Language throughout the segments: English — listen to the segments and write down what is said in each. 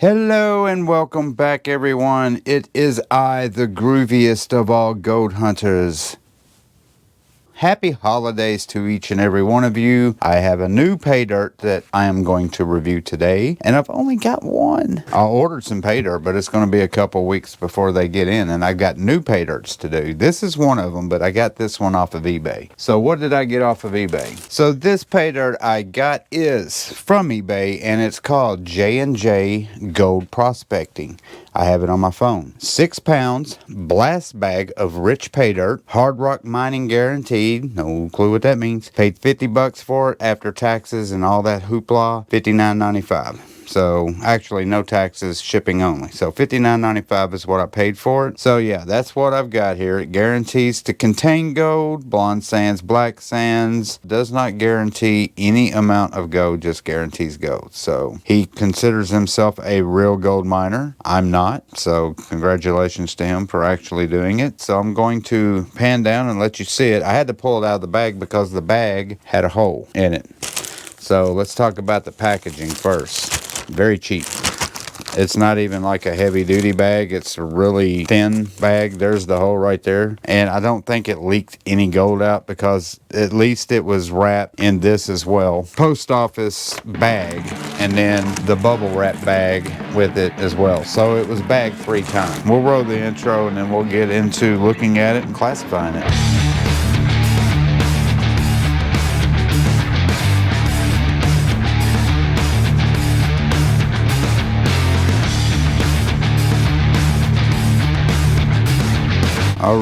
Hello and welcome back, everyone. It is I, the grooviest of all gold hunters. Happy holidays to each and every one of you. I have a new pay dirt that I am going to review today, and I've only got one. I ordered some pay dirt, but it's going to be a couple weeks before they get in, and I've got new pay dirts to do. This is one of them, but I got this one off of eBay. So what did I get off of eBay? So this pay dirt I got is from eBay, and it's called J&J Gold Prospecting. I have it on my phone. 6 pounds, blast bag of rich pay dirt, hard rock mining guaranteed. No clue what that means. Paid $50 for it after taxes and all that hoopla. $59.95. So actually no taxes, shipping only. So $59.95 is what I paid for it. So yeah, that's what I've got here. It guarantees to contain gold, blonde sands, black sands. Does not guarantee any amount of gold, just guarantees gold. So he considers himself a real gold miner. I'm not. So congratulations to him for actually doing it. So I'm going to pan down and let you see it. I had to pull it out of the bag because the bag had a hole in it. So let's talk about the packaging first. Very cheap. It's not even like a heavy duty bag. It's a really thin bag. There's the hole right there. And I don't think it leaked any gold out because at least it was wrapped in this as well. Post office bag and then the bubble wrap bag with it as well. So it was bag 3 times. We'll roll the intro and then we'll get into looking at it and classifying it. All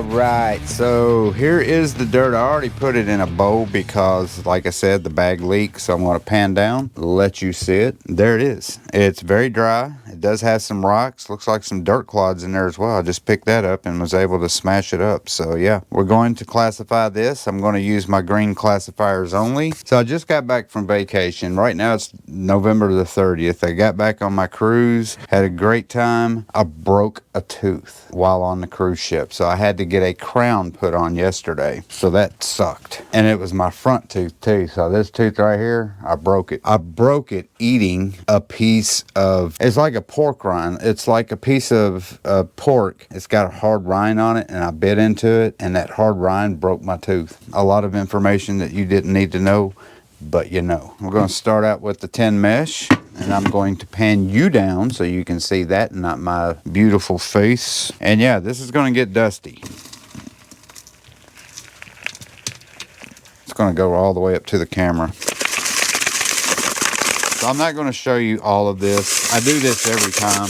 right. So here is the dirt. I already put it in a bowl because, like I said, the bag leaked. So I'm going to pan down, let you see it. There it is. It's very dry. It does have some rocks. Looks like some dirt clods in there as well. I just picked that up and was able to smash it up. So yeah, we're going to classify this. I'm going to use my green classifiers only. So I just got back from vacation. Right now it's November the 30th. I got back on my cruise. Had a great time. I broke a tooth while on the cruise ship, so I had to get a crown put on yesterday, so that sucked. And it was my front tooth too. So this tooth right here, I broke it eating a piece of, it's like a pork rind. It's like a piece of pork. It's got a hard rind on it, and I bit into it, and that hard rind broke my tooth. A lot of information that you didn't need to know, but you know. We're going to start out with the 10 mesh, and I'm going to pan you down so you can see that, not my beautiful face. And yeah, this is going to get dusty. It's going to go all the way up to the camera. So I'm not going to show you all of this. I do this every time,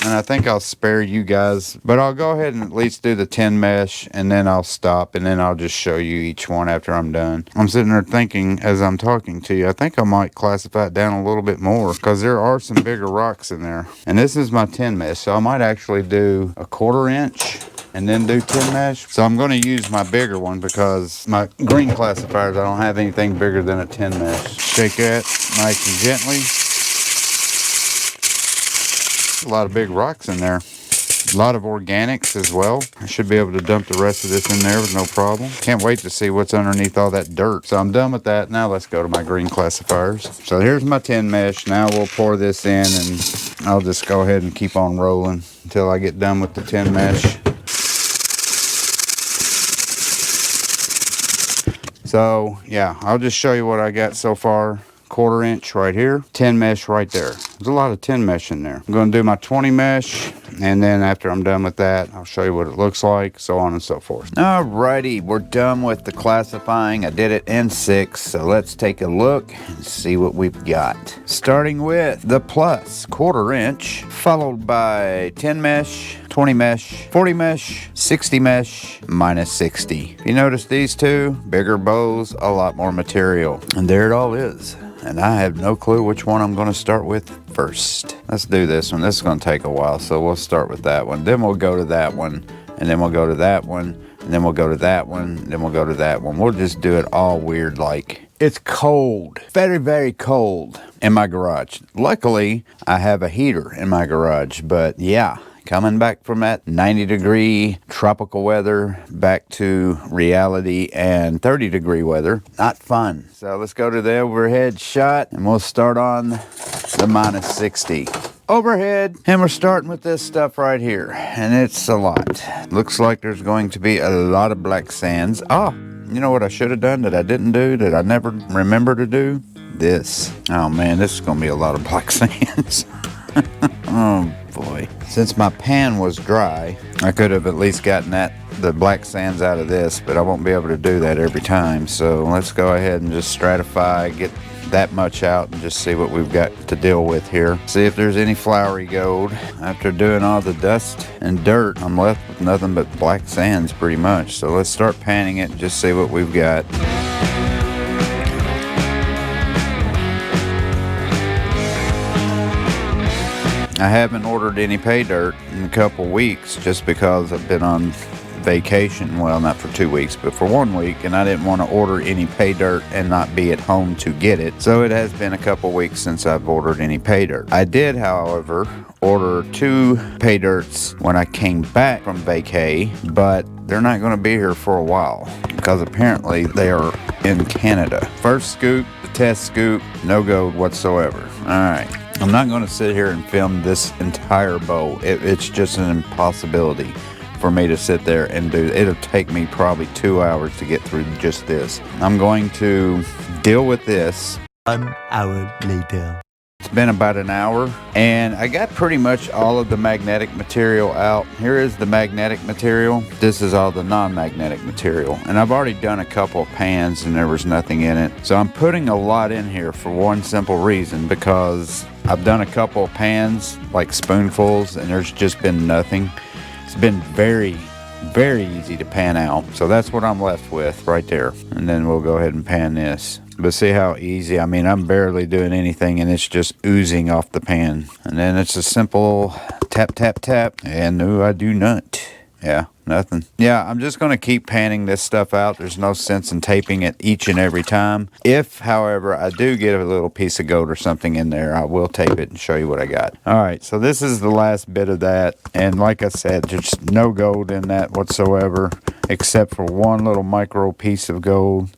and I think I'll spare you guys, but I'll go ahead and at least do the 10 mesh, and then I'll stop, and then I'll just show you each one after I'm done. I'm sitting there thinking as I'm talking to you, I think I might classify it down a little bit more because there are some bigger rocks in there. And this is my 10 mesh, so I might actually do a 1/4 inch and then do 10 mesh. So I'm going to use my bigger one because my green classifiers, I don't have anything bigger than a 10 mesh. Shake that nice and gently. A lot of big rocks in there. A lot of organics as well. I should be able to dump the rest of this in there with no problem. Can't wait to see what's underneath all that dirt. So I'm done with that. Now let's go to my green classifiers. So here's my 10 mesh. Now we'll pour this in, and I'll just go ahead and keep on rolling until I get done with the 10 mesh. So yeah, I'll just show you what I got so far. 1/4 inch right here, 10 mesh right there. There's a lot of 10 mesh in there. I'm going to do my 20 mesh, and then after I'm done with that, I'll show you what it looks like, so on and so forth. Alrighty, we're done with the classifying. I did it in 6, so let's take a look and see what we've got. Starting with the plus 1/4 inch, followed by 10 mesh, 20 mesh, 40 mesh, 60 mesh, minus 60. If you notice these two, bigger bows, a lot more material. And there it all is. And I have no clue which one I'm going to start with first. Let's do this one. This is going to take a while, so we'll start with that one. Then we'll go to that one, and then we'll go to that one, and then we'll go to that one, and then we'll go to that one. We'll just do it all weird like. It's cold, very, very cold in my garage. Luckily, I have a heater in my garage, but yeah, coming back from that 90-degree tropical weather back to reality and 30-degree weather. Not fun. So let's go to the overhead shot and we'll start on the -60 overhead, and we're starting with this stuff right here, and it's a lot. Looks like there's going to be a lot of black sands. Oh, you know what I should have done that I didn't do, that I never remember to do? This. Oh man, this is gonna be a lot of black sands. Oh boy. Since my pan was dry, I could have at least gotten the black sands out of this, but I won't be able to do that every time. So let's go ahead and just stratify, get that much out, and just see what we've got to deal with here. See if there's any flowery gold. After doing all the dust and dirt, I'm left with nothing but black sands pretty much. So let's start panning it and just see what we've got. I haven't ordered any pay dirt in a couple weeks just because I've been on vacation. Well, not for 2 weeks, but for 1 week, and I didn't want to order any pay dirt and not be at home to get it. So it has been a couple weeks since I've ordered any pay dirt. I did, however, order 2 pay dirts when I came back from vacay, but they're not going to be here for a while because apparently they are in Canada. First scoop, the test scoop, no gold whatsoever. All right. I'm not going to sit here and film this entire bowl. It's just an impossibility for me to sit there and do. It'll take me probably 2 hours to get through just this. I'm going to deal with this. 1 hour later. It's been about an hour, and I got pretty much all of the magnetic material out. Here is the magnetic material. This is all the non-magnetic material. And I've already done a couple of pans and there was nothing in it. So I'm putting a lot in here for one simple reason, because I've done a couple of pans, like spoonfuls, and there's just been nothing. It's been very, very easy to pan out. So that's what I'm left with right there. And then we'll go ahead and pan this. But see how easy, I mean, I'm barely doing anything and it's just oozing off the pan. And then it's a simple tap, tap, tap. And no, I do not. Yeah, nothing. Yeah, I'm just going to keep panning this stuff out. There's no sense in taping it each and every time. If, however, I do get a little piece of gold or something in there, I will tape it and show you what I got. All right, so this is the last bit of that. And like I said, there's no gold in that whatsoever, except for one little micro piece of gold.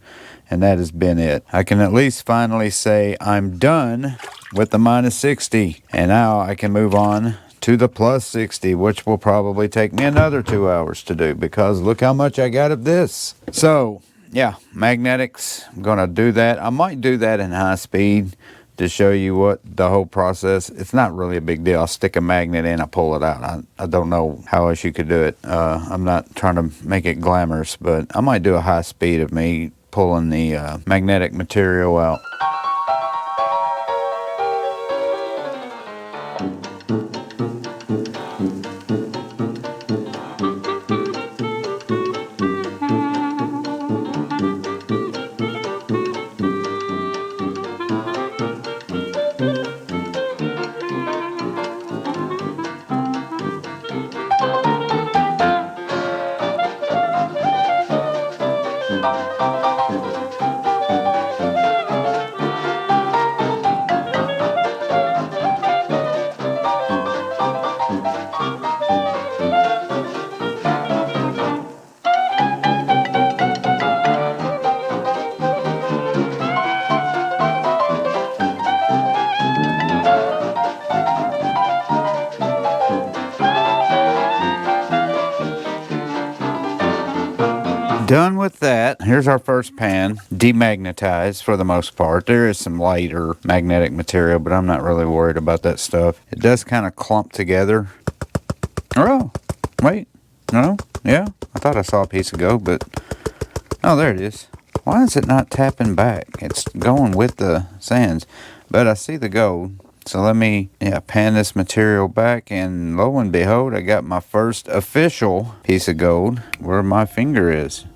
And that has been it. I can at least finally say I'm done with the -60. And now I can move on to the +60, which will probably take me another 2 hours to do, because look how much I got of this. So, yeah, magnetics, I'm going to do that. I might do that in high speed to show you what the whole process. It's not really a big deal. I'll stick a magnet in, I pull it out. I don't know how else you could do it. I'm not trying to make it glamorous, but I might do a high speed of me pulling the magnetic material out. Done with that. Here's our first pan, demagnetized for the most part. There is some lighter magnetic material, but I'm not really worried about that stuff. It does kind of clump together. Oh, wait, no, yeah, I thought I saw a piece of gold, but, oh, there it is. Why is it not tapping back? It's going with the sands, but I see the gold. So let me, pan this material back, and lo and behold, I got my first official piece of gold where my finger is.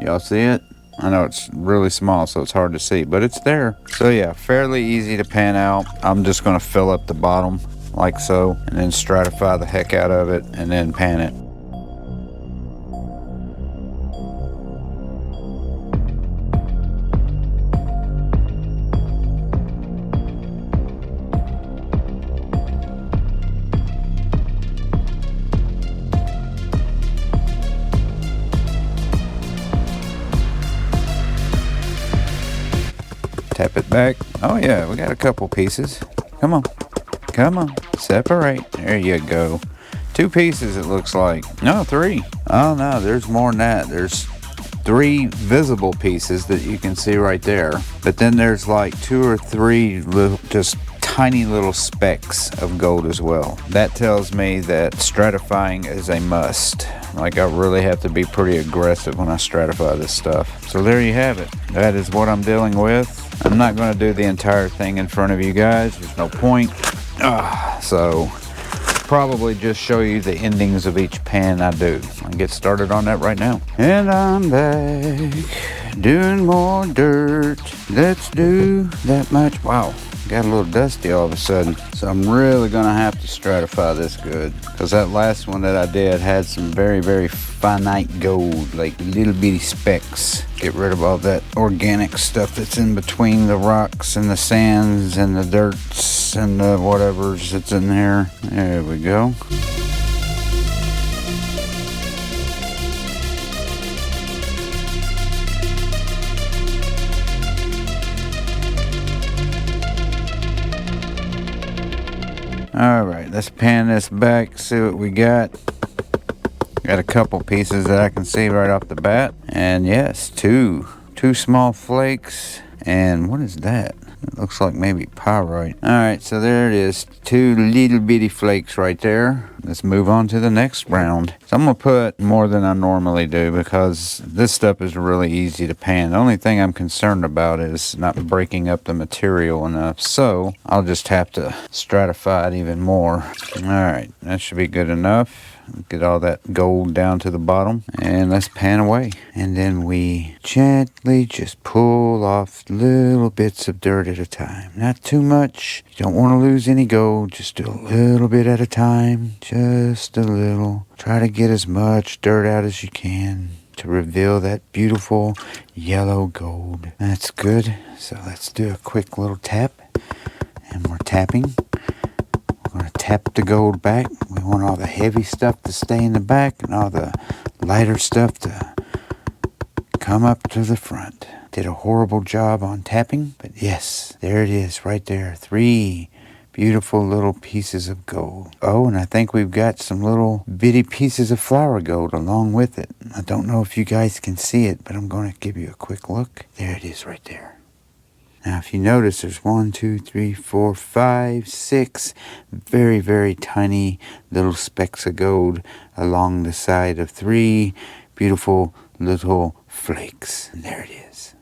Y'all see it? I know it's really small, so it's hard to see, but it's there. So yeah, fairly easy to pan out. I'm just gonna fill up the bottom like so, and then stratify the heck out of it, and then pan it. Tap it back. Oh yeah, we got a couple pieces. Come on. Come on. Separate. There you go. 2 pieces it looks like. No, 3. Oh no, there's more than that. There's 3 visible pieces that you can see right there. But then there's like 2 or 3 little, just tiny little specks of gold as well. That tells me that stratifying is a must. Like, I really have to be pretty aggressive when I stratify this stuff. So there you have it. That is what I'm dealing with. I'm not going to do the entire thing in front of you guys. There's no point. So probably just show you the endings of each pan I do. I'll get started on that right now. And I'm back doing more dirt. Let's do that much. Wow, got a little dusty all of a sudden. So I'm really gonna have to stratify this good, because that last one that I did had some very, very finite gold, like little bitty specks. Get rid of all that organic stuff that's in between the rocks and the sands and the dirts and the whatever's that's in there. There we go. All right, let's pan this back, see what we got. Got a couple pieces that I can see right off the bat. And yes, two small flakes. And what is that? It looks like maybe pyrite. All right, so there it is. 2 little bitty flakes right there. Let's move on to the next round. So I'm gonna put more than I normally do because this stuff is really easy to pan. The only thing I'm concerned about is not breaking up the material enough. So I'll just have to stratify it even more. All right, that should be good enough. Get all that gold down to the bottom and let's pan away. And then we gently just pull off little bits of dirt at a time. Not too much. You don't want to lose any gold. Just do a little bit at a time. Just a little. Try to get as much dirt out as you can to reveal that beautiful yellow gold. That's good. So let's do a quick little tap. And we're tapping. We're going to tap the gold back. We want all the heavy stuff to stay in the back and all the lighter stuff to come up to the front. Did a horrible job on tapping, but yes, there it is right there. 3 beautiful little pieces of gold. Oh, and I think we've got some little bitty pieces of flour gold along with it. I don't know if you guys can see it, but I'm going to give you a quick look. There it is right there. Now, if you notice, there's 1, 2, 3, 4, 5, 6 very, very tiny little specks of gold along the side of 3 beautiful little flakes. And there it is.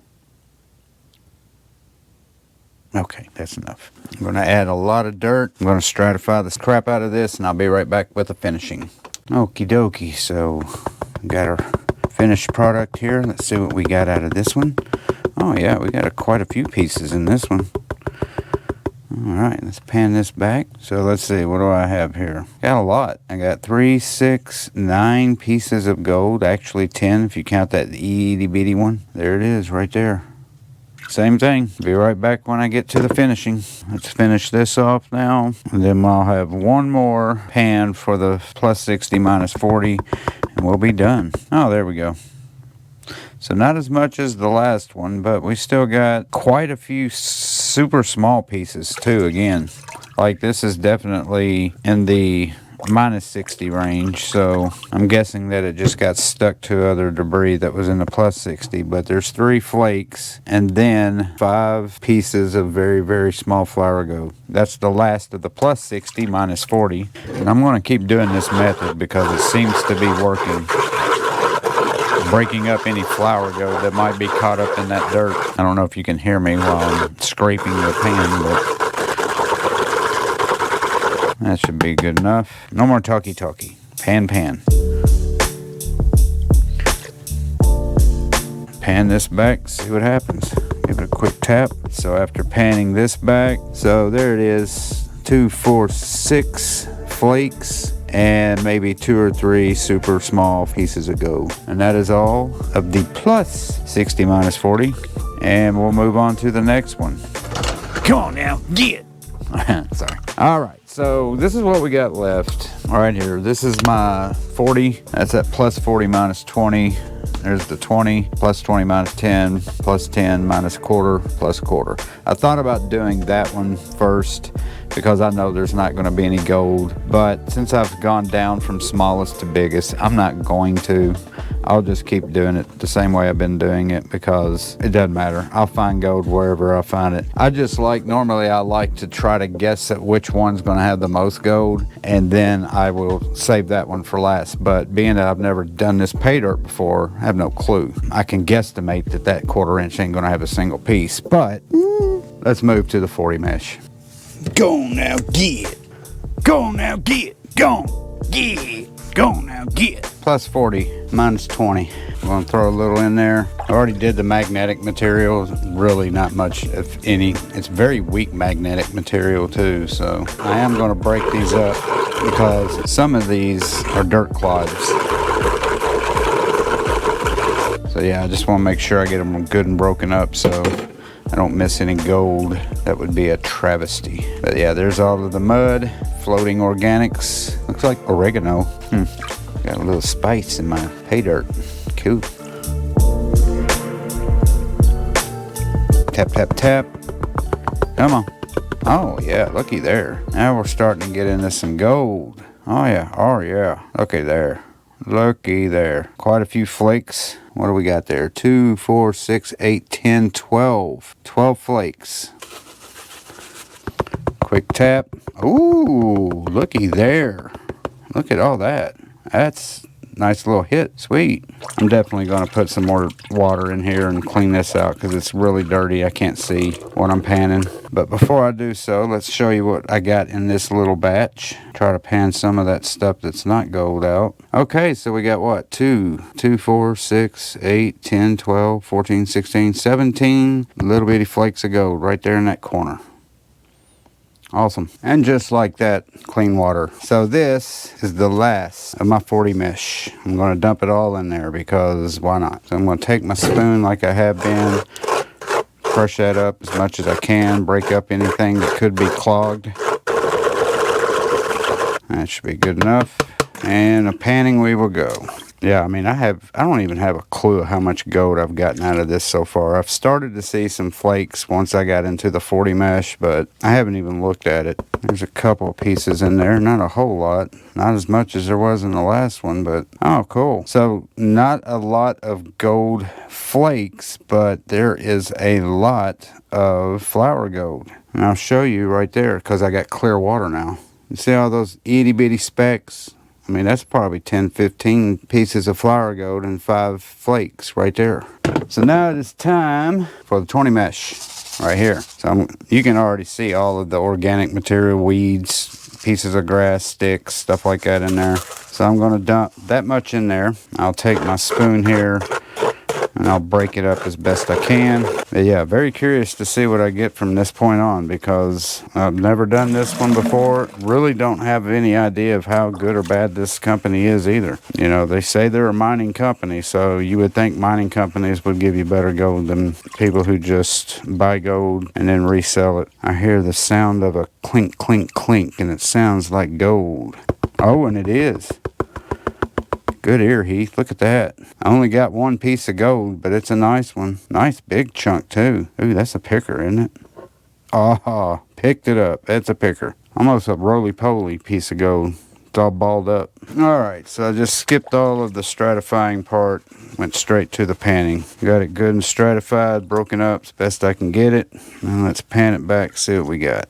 Okay, that's enough. I'm going to add a lot of dirt. I'm going to stratify the crap out of this, and I'll be right back with the finishing. Okie dokie, so got our finished product here. Let's see what we got out of this one. Oh yeah, we got quite a few pieces in this one. Alright, let's pan this back. So let's see, what do I have here? Got a lot. I got 3, 6, 9 pieces of gold. Actually 10 if you count that itty bitty one. There it is right there. Same thing. Be right back when I get to the finishing. Let's finish this off now. And then I'll have one more pan for the plus 60 minus 40 and we'll be done. Oh, there we go. So not as much as the last one, but we still got quite a few super small pieces too, again. Like this is definitely in the minus 60 range, so I'm guessing that it just got stuck to other debris that was in the plus 60. But there's 3 flakes and then 5 pieces of very, very small flour gold. That's the last of the plus 60 minus 40. And I'm going to keep doing this method because it seems to be working. Breaking up any flour gold that might be caught up in that dirt. I don't know if you can hear me while I'm scraping the pan, but that should be good enough. No more talkie-talkie. Pan. Pan this back, see what happens. Give it a quick tap. So after panning this back, so there it is. 2, 4, 6 flakes. And maybe 2 or 3 super small pieces of gold. And that is all of the plus 60 minus 40. And we'll move on to the next one. Come on now, get it. Sorry. All right, so this is what we got left right here. This is my 40. That's at plus 40 minus 20. There's the 20 plus 20 minus 10 plus 10 minus quarter plus quarter. I thought about doing that one first because I know there's not going to be any gold, but since I've gone down from smallest to biggest, I'm not going to. I'll just keep doing it the same way I've been doing it because it doesn't matter. I'll find gold wherever I find it. Normally I like to try to guess at which one's going to have the most gold, and then I will save that one for last. But being that I've never done this pay dirt before, I have no clue. I can guesstimate that 1/4 inch ain't going to have a single piece, but let's move to the 40 mesh. Go on now, get. Go on now, get. Go on, get. Go on now, get. Plus 40 minus 20. I'm going to throw a little in there. I already did the magnetic material. Really not much, if any. It's very weak magnetic material too, so I am going to break these up because some of these are dirt clods. So yeah, I just want to make sure I get them good and broken up so I don't miss any gold. That would be a travesty. But yeah, there's all of the mud, floating organics. Looks like oregano. Got a little spice in my pay dirt. Cool. Tap, tap, tap. Come on. Oh yeah, looky there. Now we're starting to get into some gold. Oh yeah. Okay, there. Looky there. Quite a few flakes. What do we got there? 2, 4, 6, 8, 10, 12. 12 flakes. Quick tap. Ooh, looky there. Look at all that. That's a nice little hit. Sweet. I'm definitely going to put some more water in here and clean this out because it's really dirty. I can't see what I'm panning. But before I do so, let's show you what I got in this little batch. Try to pan some of that stuff that's not gold out. Okay, so we got what? 2, 4, 6, 8, 10, 12, 14, 16, 17 little bitty flakes of gold right there in that corner. Awesome. And just like that, clean water. So this is the last of my 40 mesh. I'm going to dump it all in there because why not? So I'm going to take my spoon like I have been, crush that up as much as I can, break up anything that could be clogged. That should be good enough. And a panning we will go. Yeah, I mean, I don't even have a clue how much gold I've gotten out of this so far. I've started to see some flakes once I got into the 40 mesh, but I haven't even looked at it. There's a couple of pieces in there, not a whole lot. Not as much as there was in the last one, but oh, cool. So not a lot of gold flakes, but there is a lot of flour gold. And I'll show you right there because I got clear water now. You see all those itty bitty specks? I mean, that's probably 10, 15 pieces of flour gold and 5 flakes right there. So now it is time for the 20 mesh right here. So you can already see all of the organic material, weeds, pieces of grass, sticks, stuff like that in there. So I'm going to dump that much in there. I'll take my spoon here and I'll break it up as best I can. But yeah, very curious to see what I get from this point on because I've never done this one before. Really don't have any idea of how good or bad this company is either. You know, they say they're a mining company, so you would think mining companies would give you better gold than people who just buy gold and then resell it. I hear the sound of a clink, clink, clink, and it sounds like gold. Oh, and it is. Good ear, Heath. Look at that. I only got one piece of gold, but it's a nice one. Nice big chunk, too. Ooh, that's a picker, isn't it? Ah, picked it up. That's a picker. Almost a roly-poly piece of gold. It's all balled up. All right, so I just skipped all of the stratifying part. Went straight to the panning. Got it good and stratified, broken up as best I can get it. Now let's pan it back, see what we got.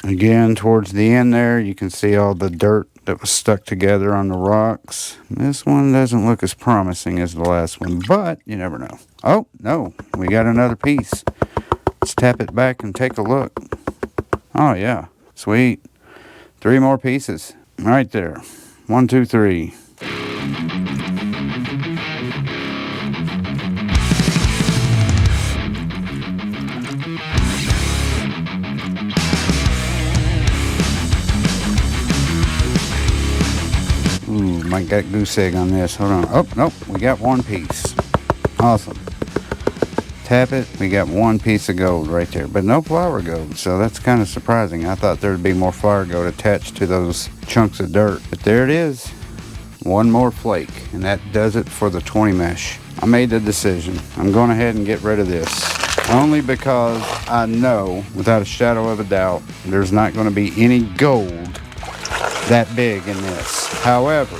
Again, towards the end there, you can see all the dirt that was stuck together on the rocks. This one doesn't look as promising as the last one, but you never know. Oh, no, we got another piece. Let's tap it back and take a look. Oh, yeah, sweet. 3 more pieces right there. 1, 2, 3. Ooh, might got goose egg on this. Hold on. Oh, nope. We got 1 piece. Awesome. Tap it. We got 1 piece of gold right there. But no flour gold. So that's kind of surprising. I thought there'd be more flour gold attached to those chunks of dirt. But there it is. one more flake, and that does it for the 20 mesh. I made the decision. I'm going ahead and get rid of this. Only because I know, without a shadow of a doubt, there's not going to be any gold that big in this. However,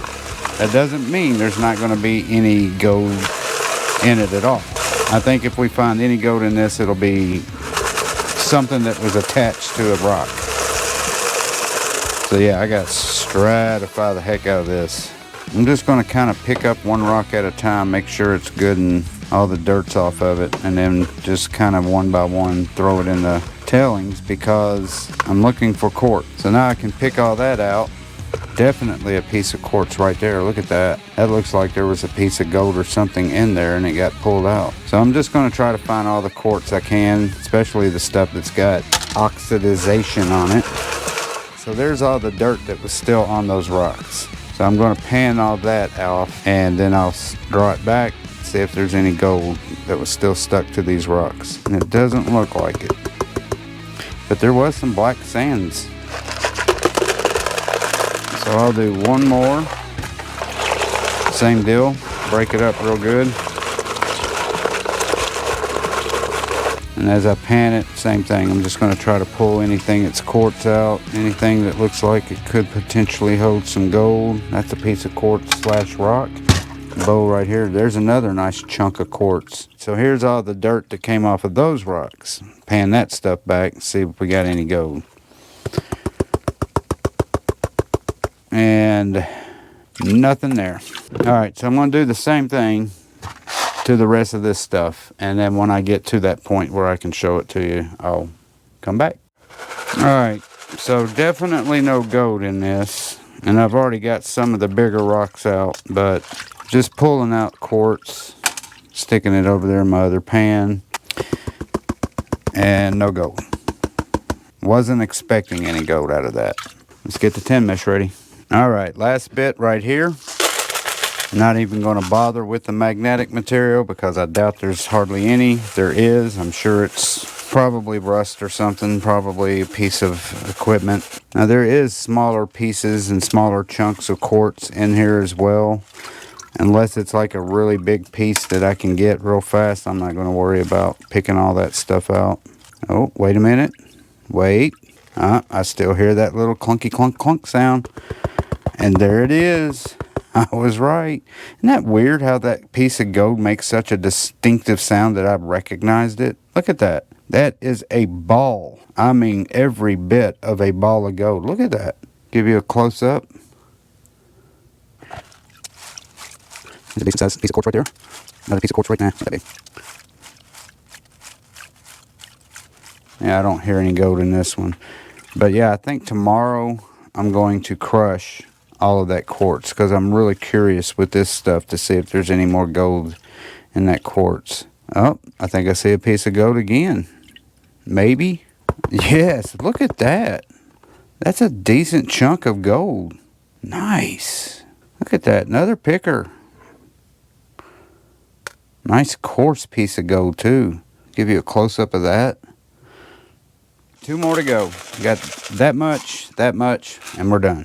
that doesn't mean there's not going to be any gold in it at all. I think if we find any gold in this, it'll be something that was attached to a rock. So yeah, I got to stratify the heck out of this. I'm just going to kind of pick up one rock at a time, make sure it's good and all the dirt's off of it, and then just kind of one by one throw it in the tailings because I'm looking for quartz. So now I can pick all that out. Definitely a piece of quartz right there. Look at that. That looks like there was a piece of gold or something in there and it got pulled out. So I'm just going to try to find all the quartz I can, especially the stuff that's got oxidization on it. So there's all the dirt that was still on those rocks. So I'm going to pan all that off and then I'll draw it back, see if there's any gold that was still stuck to these rocks. And it doesn't look like it. But there was some black sands. So I'll do one more. Same deal. Break it up real good. And as I pan it, same thing. I'm just going to try to pull anything that's quartz out. Anything that looks like it could potentially hold some gold. That's a piece of quartz slash rock. Bowl right here. There's another nice chunk of quartz. So here's all the dirt that came off of those rocks. Pan that stuff back and see if we got any gold. And nothing there. All right, so I'm going to do the same thing to the rest of this stuff, and then when I get to that point where I can show it to you, I'll come back. All right, so definitely no gold in this, and I've already got some of the bigger rocks out, but just pulling out quartz, sticking it over there in my other pan, and no gold. Wasn't expecting any gold out of that. Let's get the 10 mesh ready. All right, last bit right here. Not even going to bother with the magnetic material because I doubt there's hardly any. If there is, I'm sure it's probably rust or something, probably a piece of equipment. Now there is smaller pieces and smaller chunks of quartz in here as well. Unless it's like a really big piece that I can get real fast, I'm not going to worry about picking all that stuff out. Oh, wait a minute. Wait. I still hear that little clunky clunk clunk sound. And there it is. I was right. Isn't that weird how that piece of gold makes such a distinctive sound that I've recognized it? Look at that. That is a ball. I mean, every bit of a ball of gold. Look at that. Give you a close-up. There's a piece of quartz right there. Another piece of quartz right there. That big. Yeah, I don't hear any gold in this one. But yeah, I think tomorrow I'm going to crush all of that quartz because I'm really curious with this stuff to see if there's any more gold in that quartz. Oh, I think I see a piece of gold again. Maybe. Yes, look at that. That's a decent chunk of gold. Nice. Look at that. Another picker. Nice coarse piece of gold too. Give you a close-up of that. 2 more to go. Got that much, and we're done.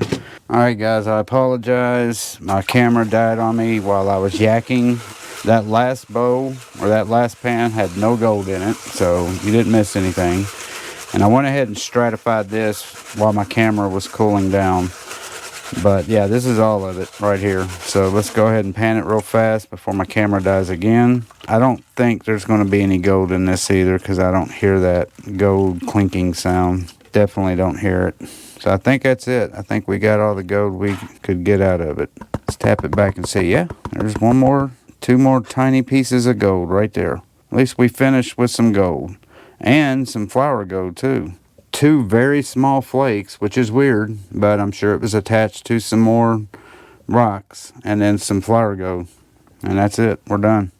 Alright guys, I apologize. My camera died on me while I was yakking. That last bowl, or that last pan, had no gold in it, so you didn't miss anything. And I went ahead and stratified this while my camera was cooling down. But yeah, this is all of it right here. So let's go ahead and pan it real fast before my camera dies again. I don't think there's going to be any gold in this either because I don't hear that gold clinking sound. Definitely don't hear it. So I think that's it. I think we got all the gold we could get out of it. Let's tap it back and see. Yeah, there's 2 more tiny pieces of gold right there. At least we finished with some gold. And some flour gold too. 2 very small flakes, which is weird, but I'm sure it was attached to some more rocks and then some flour gold. And that's it. We're done.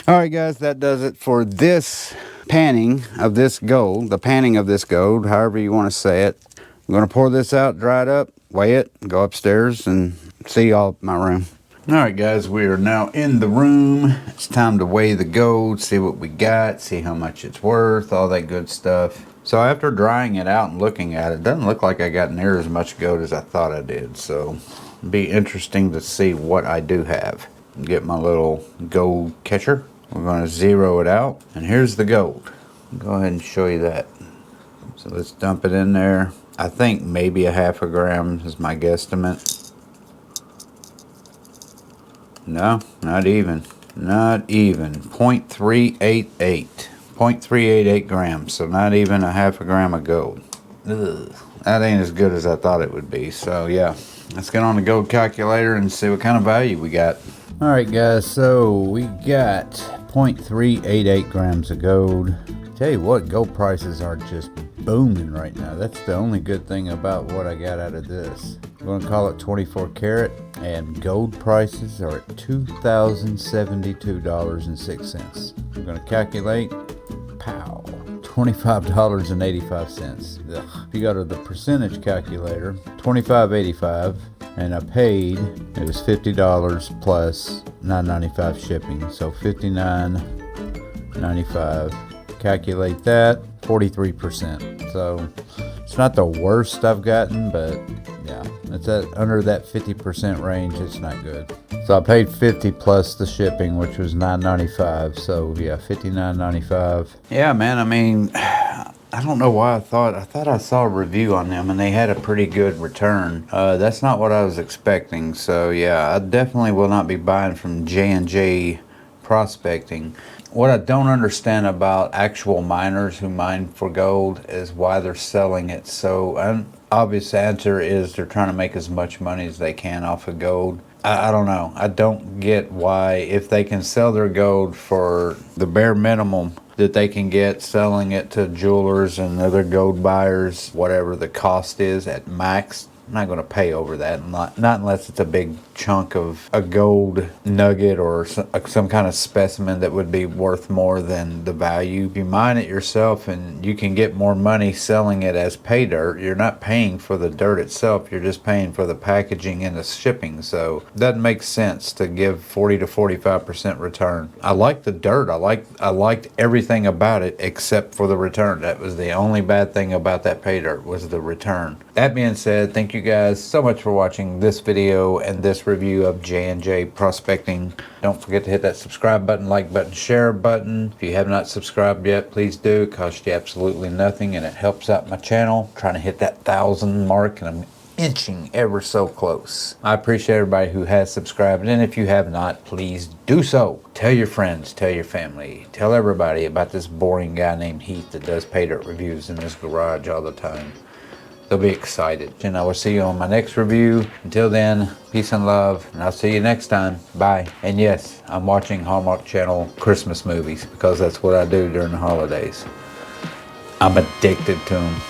Alright guys, that does it for this panning of this gold. The panning of this gold, however you want to say it. I'm going to pour this out, dry it up, weigh it, go upstairs and see y'all at my room. Alright guys, we are now in the room. It's time to weigh the gold, see what we got, see how much it's worth, all that good stuff. So after drying it out and looking at it, it doesn't look like I got near as much gold as I thought I did. So it'll be interesting to see what I do have. Get my little gold catcher. We're going to zero it out. And here's the gold. Go ahead and show you that. So let's dump it in there. I think maybe a half a gram is my guesstimate. No, not even. Not even. 0.388. 0.388 grams. So not even a half a gram of gold. Ugh, that ain't as good as I thought it would be. So yeah, let's get on the gold calculator and see what kind of value we got. All right, guys. So we got 0.388 grams of gold. Tell you what, gold prices are just booming right now. That's the only good thing about what I got out of this. We're going to call it 24 karat, and gold prices are at $2,072.06. We're going to calculate, pow, $25.85. Ugh. If you go to the percentage calculator, 25.85, and I paid, it was $50 plus $9.95 shipping, so $59.95. Calculate that, 43%. So it's not the worst I've gotten, but yeah, it's under that 50% range. It's not good. So I paid 50 plus the shipping, which was $9.95. So yeah, $59.95. Yeah, man. I mean, I don't know why I thought I saw a review on them and they had a pretty good return. That's not what I was expecting. So yeah, I definitely will not be buying from J&J Prospecting. What I don't understand about actual miners who mine for gold is why they're selling it. So an obvious answer is they're trying to make as much money as they can off of gold. I don't know. I don't get why, if they can sell their gold for the bare minimum that they can get selling it to jewelers and other gold buyers, whatever the cost is at max. I'm not going to pay over that, not unless it's a big chunk of a gold nugget or some kind of specimen that would be worth more than the value. If you mine it yourself and you can get more money selling it as pay dirt, you're not paying for the dirt itself, you're just paying for the packaging and the shipping. So it doesn't make sense to give 40 to 45% return. I like the dirt. I liked everything about it except for the return. That was the only bad thing about that pay dirt, was the return. That being said, thank you guys so much for watching this video and this review of J&J Prospecting. Don't forget to hit that subscribe button, like button, share button. If you have not subscribed yet, please do. It costs you absolutely nothing and it helps out my channel. I'm trying to hit that 1,000 mark and I'm inching ever so close. I appreciate everybody who has subscribed, and if you have not, please do so. Tell your friends, tell your family, tell everybody about this boring guy named Heath that does pay dirt reviews in his garage all the time. They'll be excited. And I will see you on my next review. Until then, peace and love, and I'll see you next time. Bye. And yes, I'm watching Hallmark Channel Christmas movies because that's what I do during the holidays. I'm addicted to them.